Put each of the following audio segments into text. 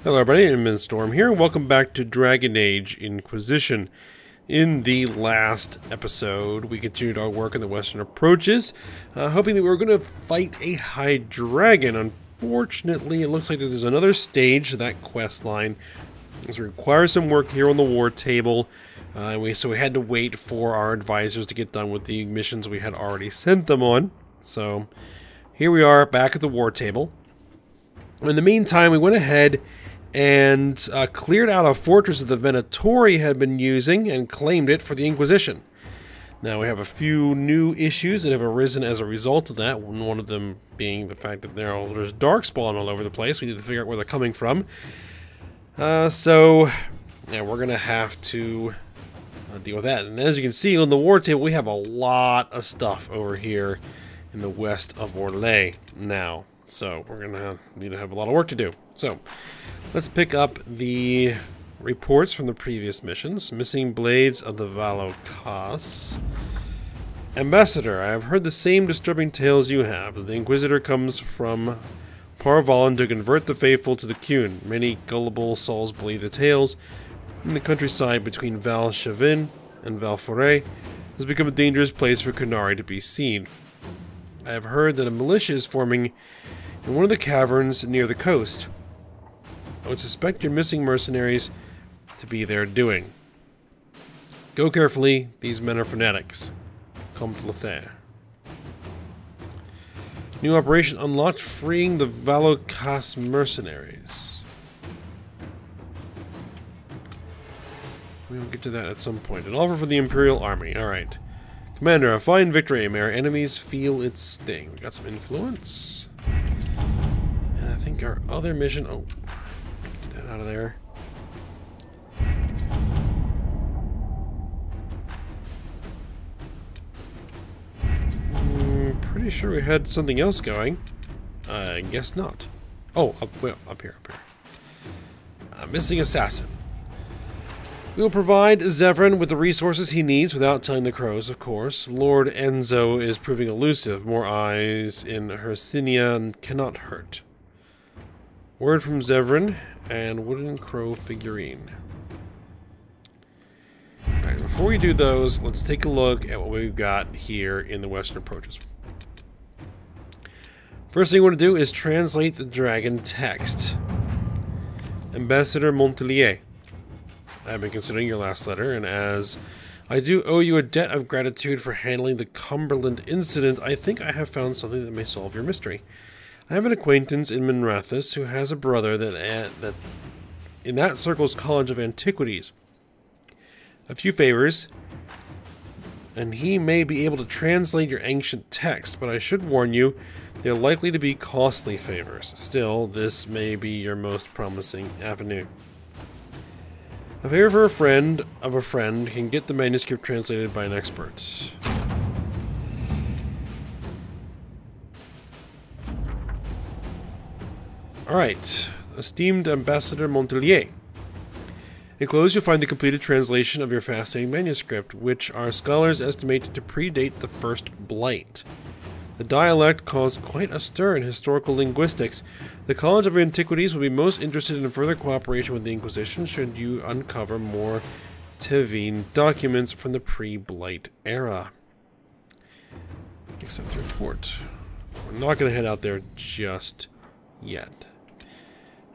Hello everybody, I'm Storm here, and welcome back to Dragon Age Inquisition. In the last episode, we continued our work in the western approaches, hoping that we were going to fight a high dragon. Unfortunately, it looks like there's another stage to that quest line. This requires some work here on the war table, so we had to wait for our advisors to get done with the missions we had already sent them on. So, here we are, back at the war table. In the meantime, we went ahead and cleared out a fortress that the Venatori had been using and claimed it for the Inquisition. Now we have a few new issues that have arisen as a result of that, one of them being the fact that there's darkspawn all over the place. We need to figure out where they're coming from. So yeah, we're gonna have to deal with that. And as you can see on the war table, we have a lot of stuff over here in the west of Orlais now. So we're gonna need to have a lot of work to do. So let's pick up the reports from the previous missions. Missing blades of the Valokas. Ambassador, I have heard the same disturbing tales you have. The Inquisitor comes from Parvalon to convert the faithful to the Qun. Many gullible souls believe the tales. In the countryside between Val Chavin and Val Foret has become a dangerous place for Qunari to be seen. I have heard that a militia is forming in one of the caverns near the coast. I would suspect your missing mercenaries to be their doing. Go carefully, these men are fanatics. Comte Lothaire. New operation unlocked, freeing the Valokas mercenaries. We'll get to that at some point. An offer for the Imperial Army. Alright. Commander, a fine victory. May our enemies feel its sting. We got some influence. And I think our other mission... Oh. Get that out of there. Pretty sure we had something else going. I guess not. Oh, up here. Missing assassin. We will provide Zevran with the resources he needs without telling the crows, of course. Lord Enzo is proving elusive. More eyes in Hercynia cannot hurt. Word from Zevran and wooden crow figurine. Alright, before we do those, let's take a look at what we've got here in the western approaches. First thing we want to do is translate the dragon text. Ambassador Montelier, I have been considering your last letter, and as I do owe you a debt of gratitude for handling the Cumberland incident, I think I have found something that may solve your mystery. I have an acquaintance in Minrathous who has a brother that in that circle's College of Antiquities. A few favors, and he may be able to translate your ancient text, but I should warn you, they're likely to be costly favors. Still, this may be your most promising avenue. A favor for a friend of a friend can get the manuscript translated by an expert. Alright, esteemed Ambassador Montelier. Enclosed you'll find the completed translation of your fascinating manuscript, which our scholars estimate to predate the First Blight. The dialect caused quite a stir in historical linguistics. The College of Antiquities will be most interested in further cooperation with the Inquisition should you uncover more Tevene documents from the pre-Blight era. Accept the report. We're not going to head out there just yet.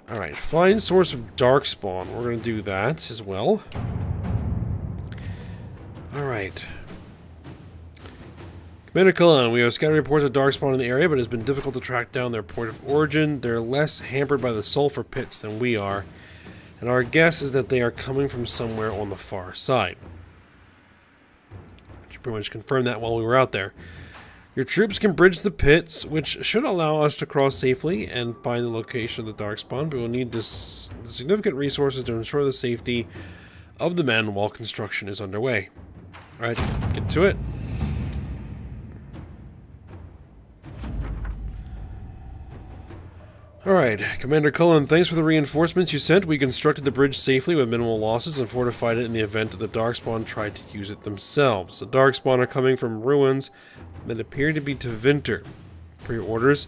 Alright, find source of darkspawn. We're going to do that as well. Alright. Commander Cullen, we have scattered reports of darkspawn in the area, but it has been difficult to track down their point of origin. They're less hampered by the sulfur pits than we are, and our guess is that they are coming from somewhere on the far side. I pretty much confirmed that while we were out there. Your troops can bridge the pits, which should allow us to cross safely and find the location of the darkspawn, but we'll need significant resources to ensure the safety of the men while construction is underway. Alright, get to it. Alright, Commander Cullen, thanks for the reinforcements you sent. We constructed the bridge safely with minimal losses and fortified it in the event that the darkspawn tried to use it themselves. The darkspawn are coming from ruins that appear to be Tevinter. Per your orders,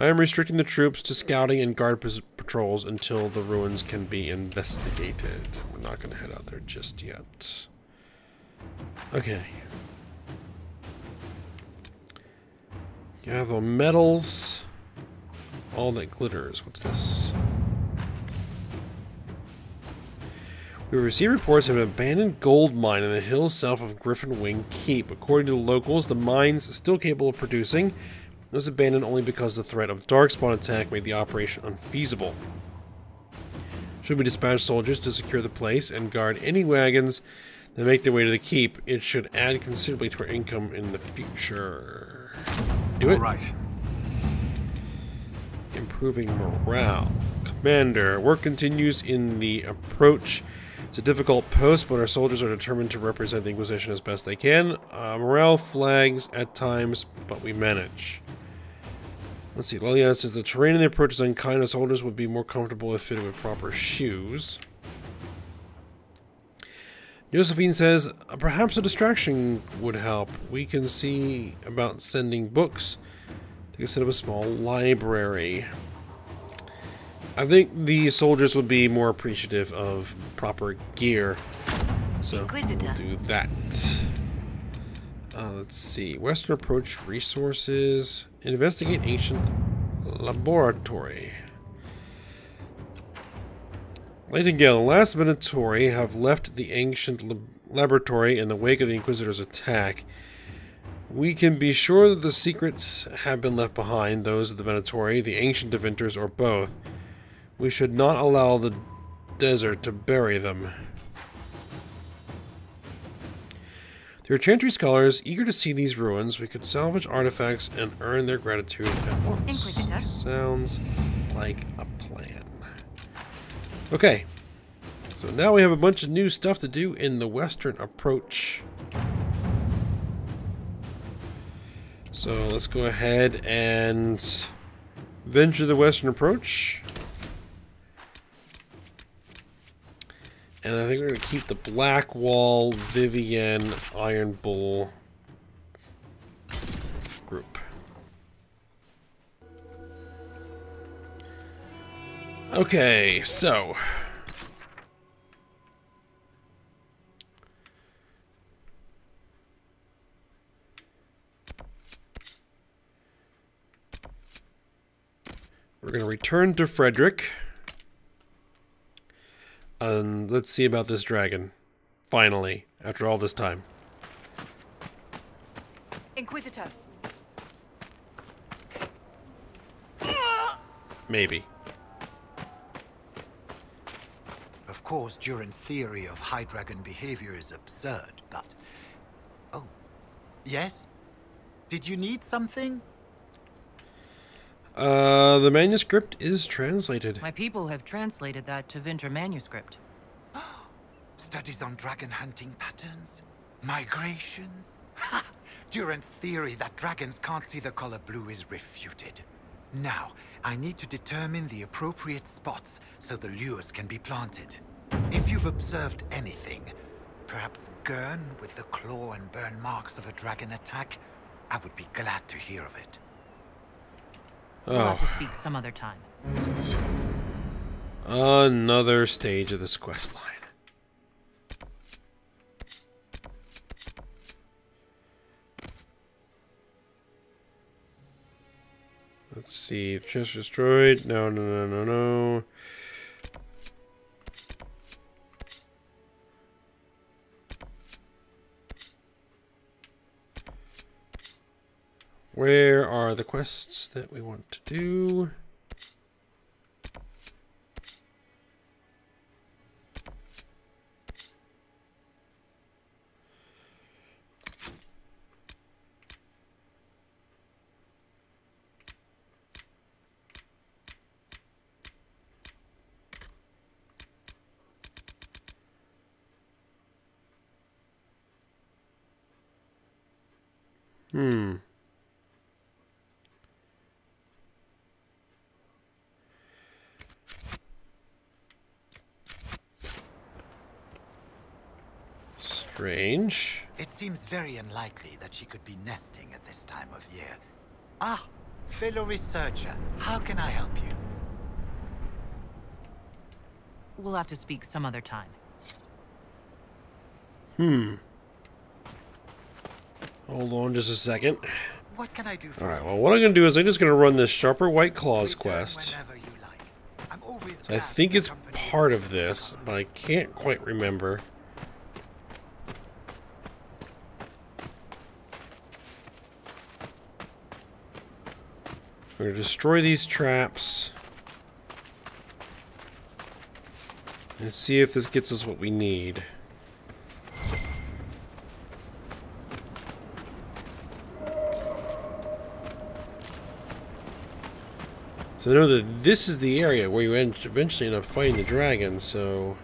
I am restricting the troops to scouting and guard patrols until the ruins can be investigated. We're not going to head out there just yet. Okay. Gather metals. All that glitters. What's this? We received reports of an abandoned gold mine in the hills south of Griffin Wing Keep. According to the locals, the mine's still capable of producing. It was abandoned only because the threat of darkspawn attack made the operation unfeasible. Should we dispatch soldiers to secure the place and guard any wagons that make their way to the keep, it should add considerably to our income in the future. Do it. All right. Improving morale. Commander, work continues in the approach. It's a difficult post, but our soldiers are determined to represent the Inquisition as best they can. Morale flags at times, but we manage. Let's see. Liliana says the terrain in the approach is unkind. Our soldiers would be more comfortable if fitted with proper shoes. Josephine says perhaps a distraction would help. We can see about sending books. They could set up a small library. I think the soldiers would be more appreciative of proper gear, so we'll do that. Let's see. Western approach resources. Investigate ancient laboratory. Nightingale, the last Venatori have left the ancient laboratory in the wake of the Inquisitor's attack. We can be sure that the secrets have been left behind, those of the Venatori, the ancient inventors, or both. We should not allow the desert to bury them. There are Chantry scholars eager to see these ruins. We could salvage artifacts and earn their gratitude at once. Inquisitor. Sounds like a plan. Okay. So now we have a bunch of new stuff to do in the western approach. So let's go ahead and venture the western approach. And I think we're going to keep the Blackwall, Vivian, Iron Bull group. Okay, so we're going to return to Frederick. And let's see about this dragon. Finally, after all this time. Inquisitor. Maybe. Of course, Duran's theory of high dragon behavior is absurd, but... Oh. Yes? Did you need something? The manuscript is translated. My people have translated that to Vinter manuscript. Studies on dragon hunting patterns? Migrations? Ha! Duran's theory that dragons can't see the color blue is refuted. Now, I need to determine the appropriate spots so the lures can be planted. If you've observed anything, perhaps Gurn with the claw and burn marks of a dragon attack, I would be glad to hear of it. We'll have to speak some other time. Another stage of this quest line. Let's see. Chest destroyed. No. Where are the quests that we want to do? Strange. It seems very unlikely that she could be nesting at this time of year. Ah, Fellow researcher, how can I help you? We'll have to speak some other time. Hold on just a second. What can I do for Alright, you? well, what I'm going to do is I'm just going to run this Sharper White Claws Return quest. whenever you like. I'm always So I glad think to it's accompany part you of to the this, colony. but I can't quite remember. We're going to destroy these traps. And see if this gets us what we need. So I know that this is the area where you eventually end up fighting the dragon, so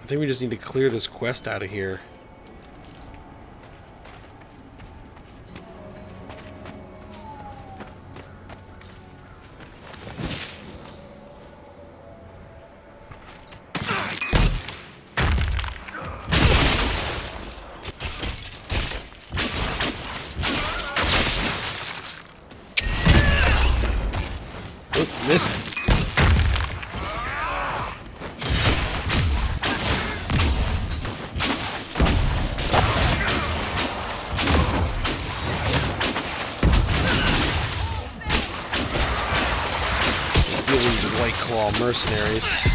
I think we just need to clear this quest out of here. Oh, missed. These White Claw mercenaries.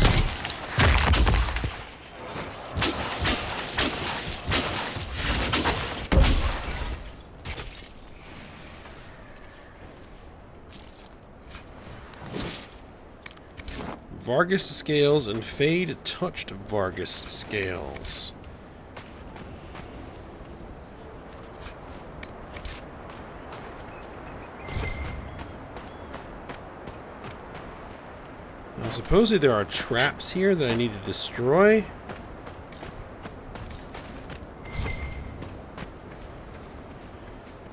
Vargas scales and Fade touched Vargas scales. Now, supposedly there are traps here that I need to destroy.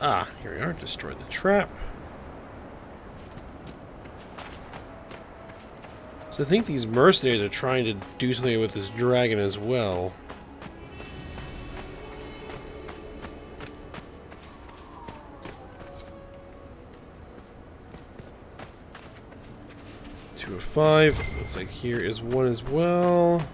Ah, here we are. Destroy the trap. So I think these mercenaries are trying to do something with this dragon as well. Two of 5. Looks like here is one as well.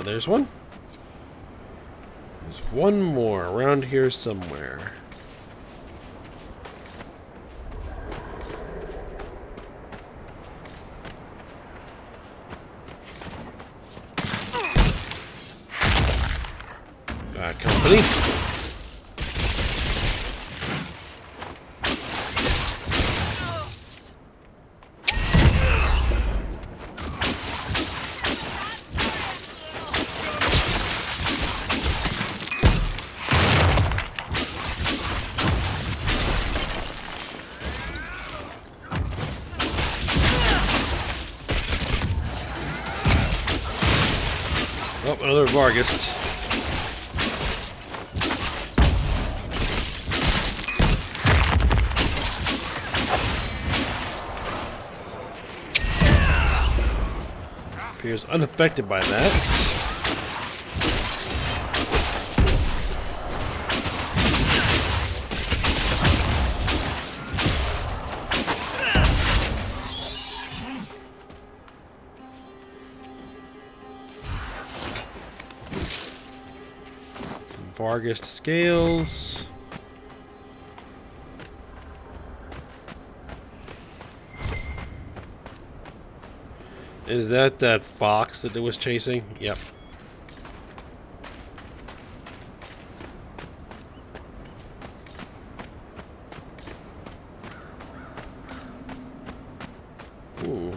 There's one. There's one more around here somewhere. Got company. Oh, another Vargas. Appears unaffected by that. Vargas scales. Is that fox that it was chasing? Yep. Ooh.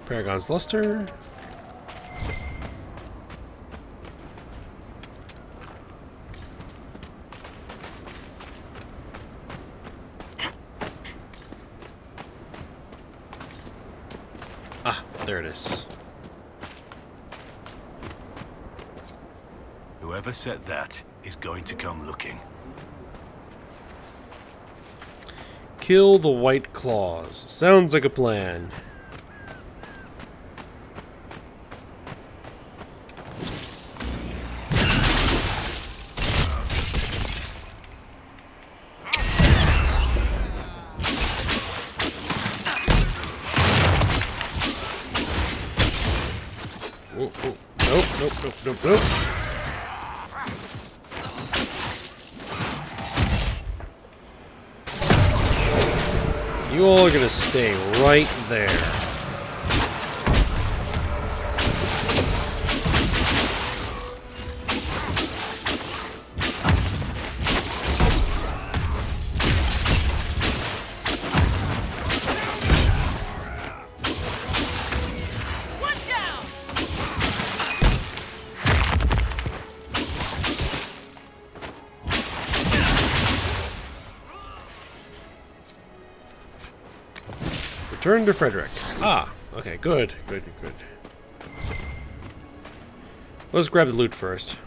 Paragon's Luster. Ah, there it is. Whoever set that is going to come looking. Kill the White Claws. Sounds like a plan. Oh, oh. Nope, nope, nope, nope, nope. You all are gonna stay right there. Return to Frederick. Ah, okay, good, good, good. Let's grab the loot first.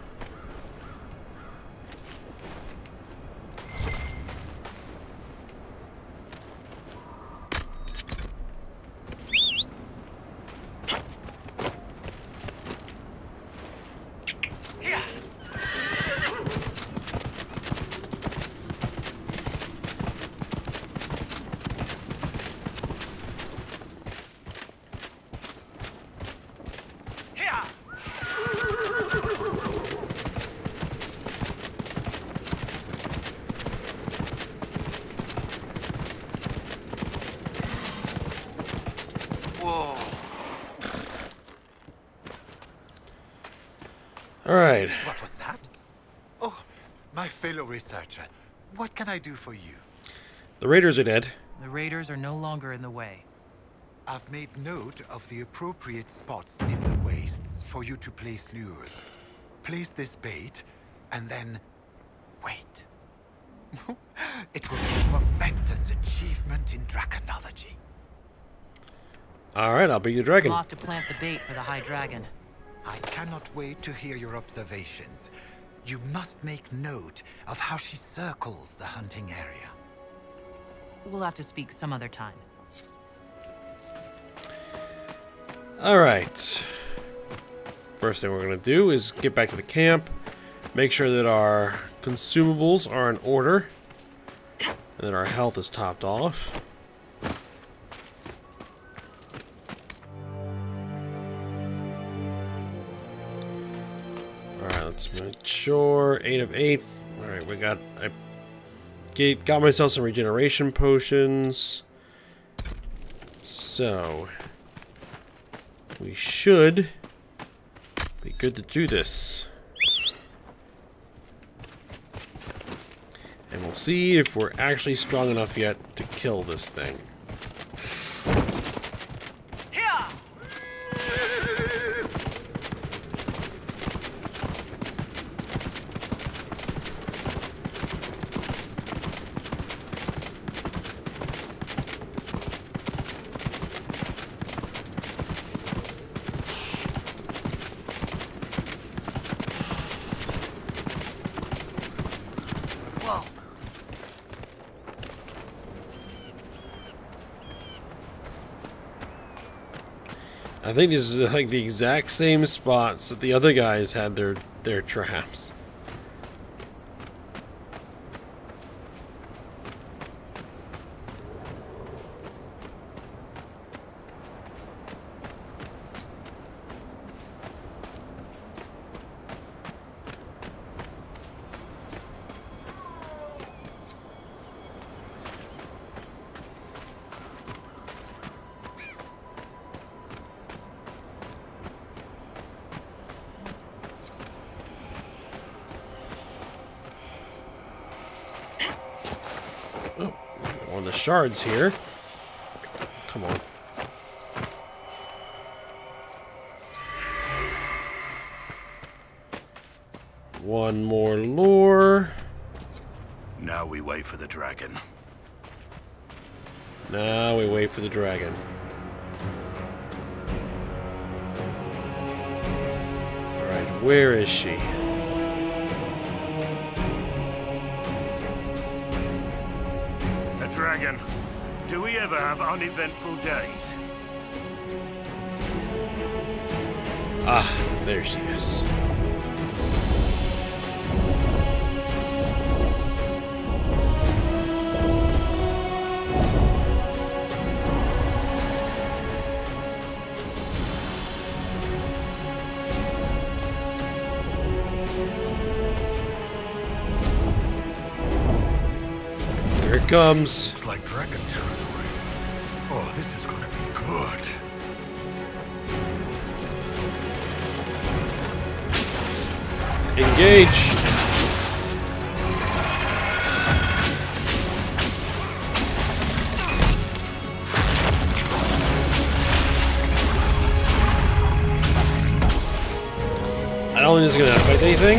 Alright. What was that? Oh, my fellow researcher. What can I do for you? The raiders are dead. The raiders are no longer in the way. I've made note of the appropriate spots in the wastes for you to place lures. Place this bait, and then wait. It will be a momentous achievement in draconology. Alright, I'll be the dragon. We'll have to plant the bait for the High Dragon. I cannot wait to hear your observations. You must make note of how she circles the hunting area. We'll have to speak some other time. Alright. First thing we're going to do is get back to the camp, make sure that our consumables are in order, and that our health is topped off. Alright, let's make sure. 8 of 8. Alright, we got... I got myself some regeneration potions. So... we should be good to do this. And we'll see if we're actually strong enough yet to kill this thing. I think these are like the exact same spots that the other guys had their traps. One of the shards here. Come on. One more lure. Now we wait for the dragon. Now we wait for the dragon. Alright, where is she? dragon. Do we ever have uneventful days? Ah, there she is. Here it comes. It's like dragon territory. Oh, this is gonna be good. Engage. I don't think this is gonna affect anything.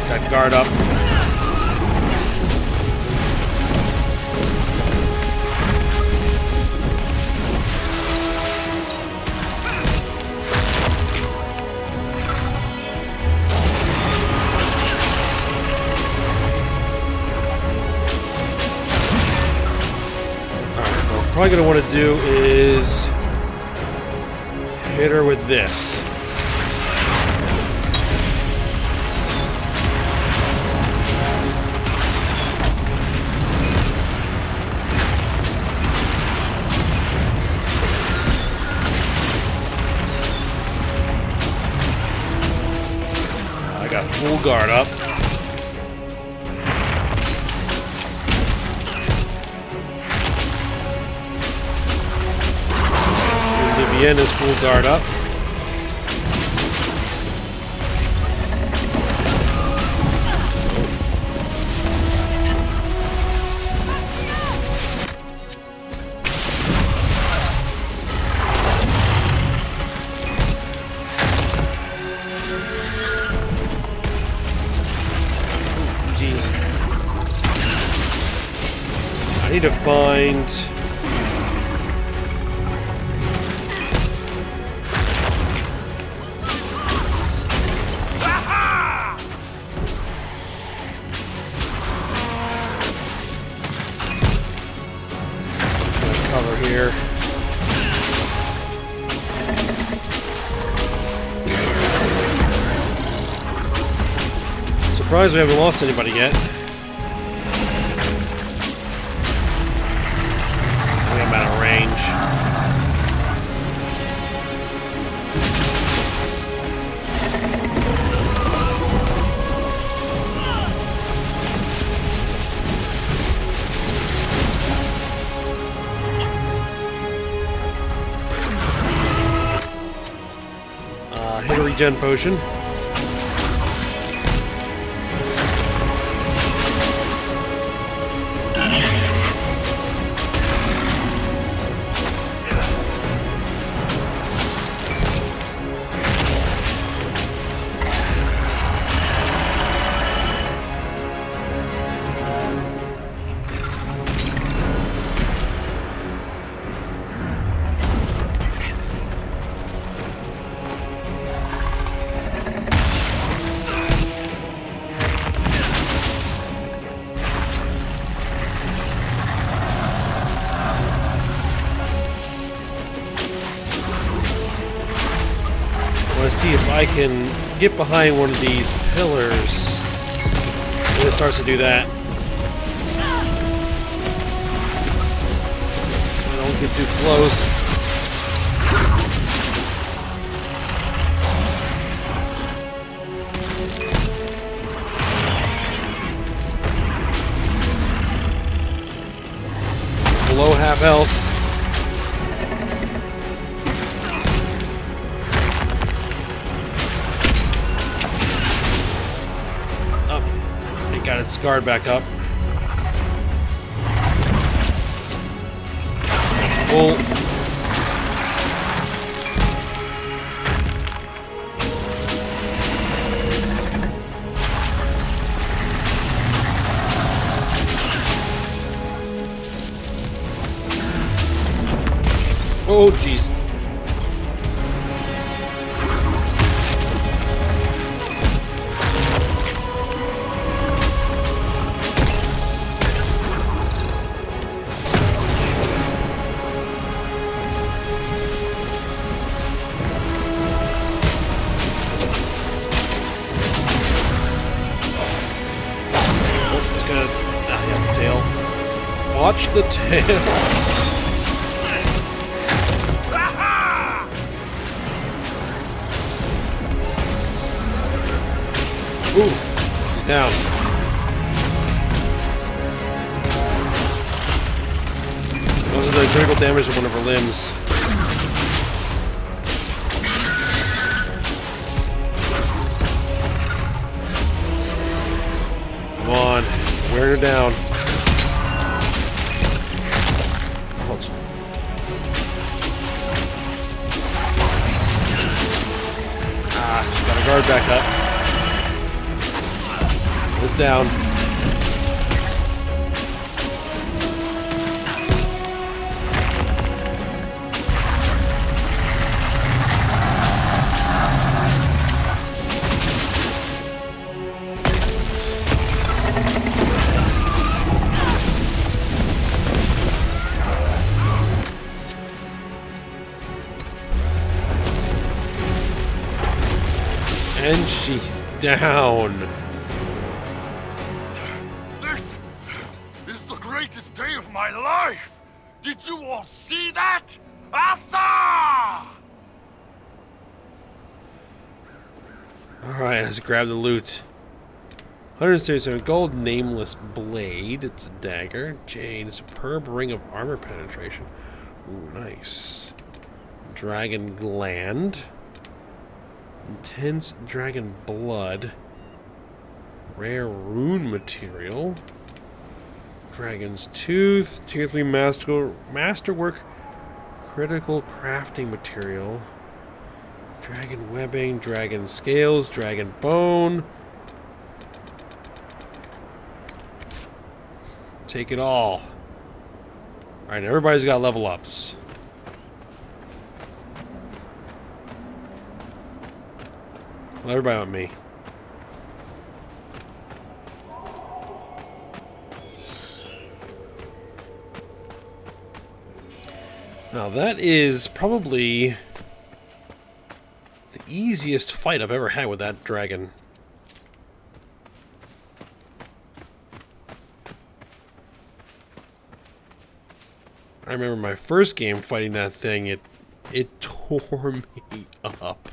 Got guard up. Alright, what we're probably going to want to do is hit her with this. Full guard up. Vivienne is full guard up. Jeez. I need to find... some kind of cover here. Surprised we haven't lost anybody yet. I think I'm out of range. Hit a regen potion. See if I can get behind one of these pillars when it starts to do that. I don't get too close. Below half health. Got its guard back up. Pull. Oh, jeez. Watch the tail. Ooh, he's down. Those are the critical damage to one of her limbs. Come on, wear her down. She's got her guard back up. It's down. And she's down. This is the greatest day of my life! Did you all see that? Asa! Alright, let's grab the loot. 177 gold, nameless blade. It's a dagger. Jade, superb ring of armor penetration. Ooh, nice. Dragon gland. Intense dragon blood. Rare rune material. Dragon's tooth. Tier 3 masterwork. Critical crafting material. Dragon webbing. Dragon scales. Dragon bone. Take it all. Alright, everybody's got level ups. Well, everybody on me. Now that is probably the easiest fight I've ever had with that dragon. I remember my first game fighting that thing, it tore me up.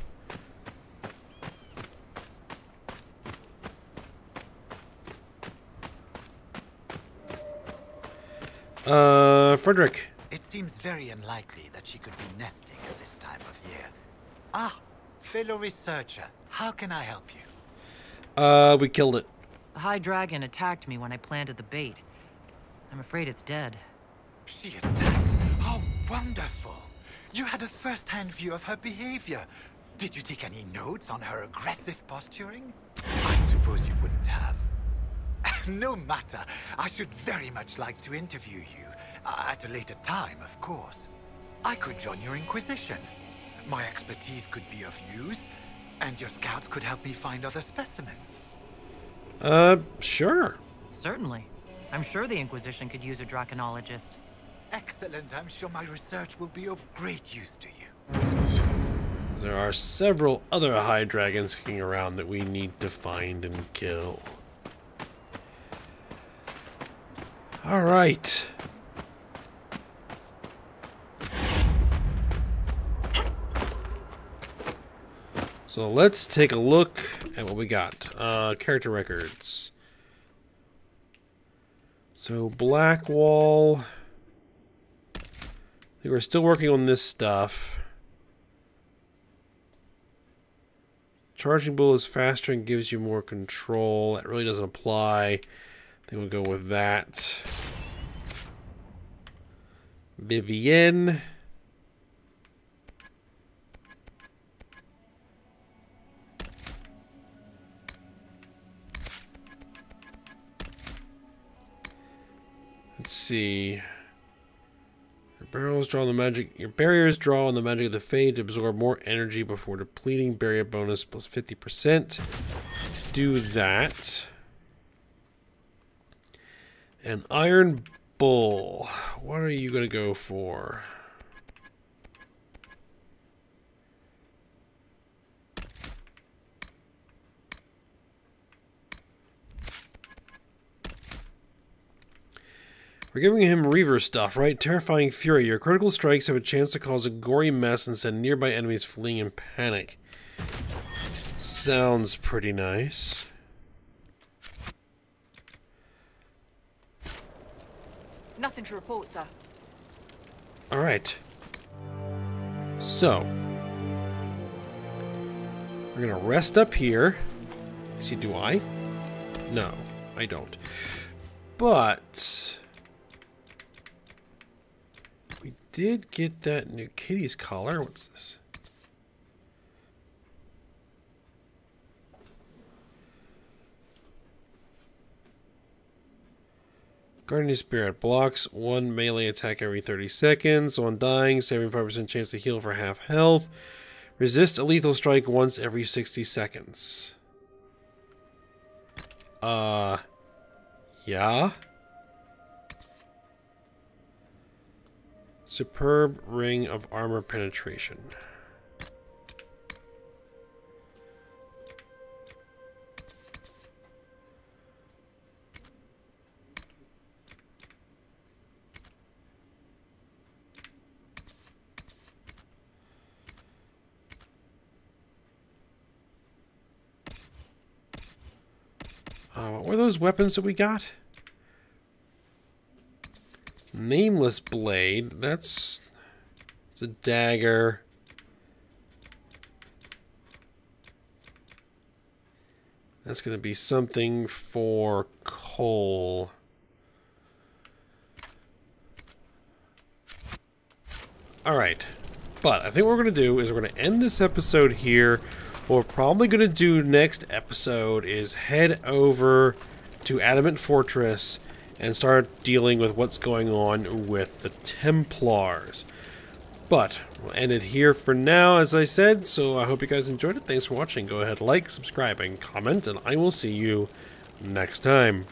Frederick. It seems very unlikely that she could be nesting at this time of year. Ah, fellow researcher, how can I help you? We killed it. The High Dragon attacked me when I planted the bait. I'm afraid it's dead. She attacked? How wonderful! You had a first-hand view of her behavior. Did you take any notes on her aggressive posturing? I suppose you wouldn't have. No matter. I should very much like to interview you. At a later time, of course. I could join your Inquisition. My expertise could be of use, and your scouts could help me find other specimens. Sure. Certainly. I'm sure the Inquisition could use a draconologist. Excellent. I'm sure my research will be of great use to you. There are several other high dragons kicking around that we need to find and kill. Alright. So let's take a look at what we got. Character records. So Blackwall. I think we're still working on this stuff. Charging bull is faster and gives you more control. That really doesn't apply. I think we'll go with that. Vivienne. Let's see. Your barriers draw on the magic of the Fade to absorb more energy before depleting. Barrier bonus plus 50%. Do that. An Iron Bull. What are you going to go for? We're giving him Reaver stuff, right? Terrifying Fury. Your critical strikes have a chance to cause a gory mess and send nearby enemies fleeing in panic. Sounds pretty nice. Nothing to report, sir. Alright. So. We're gonna rest up here. Actually, do I? No, I don't. But we did get that new kitty's collar. What's this? Guardian Spirit blocks 1 melee attack every 30 seconds. On dying, 75% chance to heal for half health. Resist a lethal strike once every 60 seconds. Yeah? Superb Ring of Armor Penetration. What were those weapons that we got? Nameless Blade. It's a dagger. That's going to be something for Cole. Alright. But I think what we're going to do is we're going to end this episode here. What we're probably going to do next episode is head over to Adamant Fortress and start dealing with what's going on with the Templars. But we'll end it here for now, as I said, so I hope you guys enjoyed it. Thanks for watching. Go ahead, like, subscribe, and comment, and I will see you next time.